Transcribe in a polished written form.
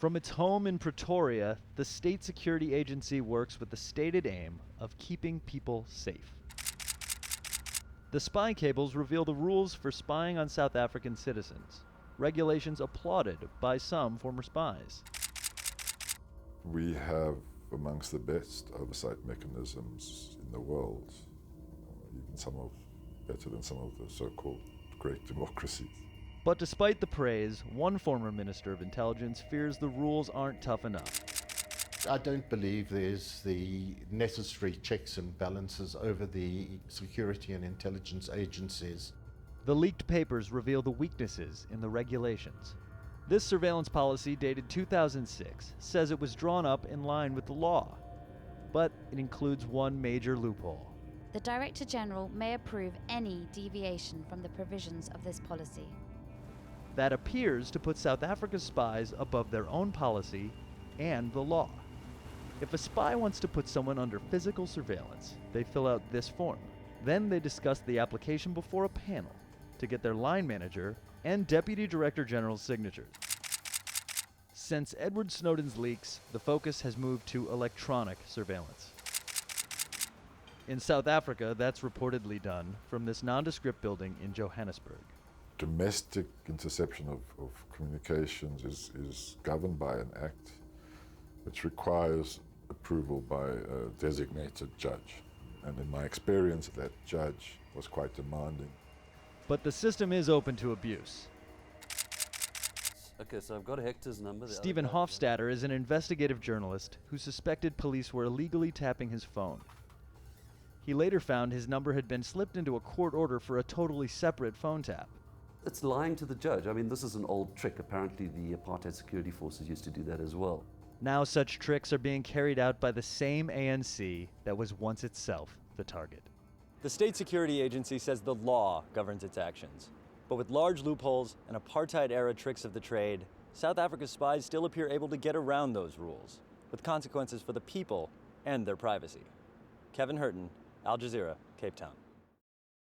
From its home in Pretoria, the state security agency works with the stated aim of keeping people safe. The spy cables reveal the rules for spying on South African citizens, regulations applauded by some former spies. We have amongst the best oversight mechanisms in the world, even better than some of the so-called great democracies. But despite the praise, one former Minister of Intelligence fears the rules aren't tough enough. I don't believe there's the necessary checks and balances over the security and intelligence agencies. The leaked papers reveal the weaknesses in the regulations. This surveillance policy, dated 2006, says it was drawn up in line with the law. But it includes one major loophole. The Director General may approve any deviation from the provisions of this policy. That appears to put South Africa's spies above their own policy and the law. If a spy wants to put someone under physical surveillance, they fill out this form. Then they discuss the application before a panel to get their line manager and Deputy Director General's signatures. Since Edward Snowden's leaks, the focus has moved to electronic surveillance. In South Africa, that's reportedly done from this nondescript building in Johannesburg. Domestic interception of communications is governed by an act which requires approval by a designated judge. And in my experience, that judge was quite demanding. But the system is open to abuse. Okay, so I've got Hector's number. Stephen Hofstadter is an investigative journalist who suspected police were illegally tapping his phone. He later found his number had been slipped into a court order for a totally separate phone tap. It's lying to the judge. I mean, this is an old trick. Apparently, the apartheid security forces used to do that as well. Now such tricks are being carried out by the same ANC that was once itself the target. The state security agency says the law governs its actions. But with large loopholes and apartheid-era tricks of the trade, South Africa's spies still appear able to get around those rules, with consequences for the people and their privacy. Kevin Hirten, Al Jazeera, Cape Town.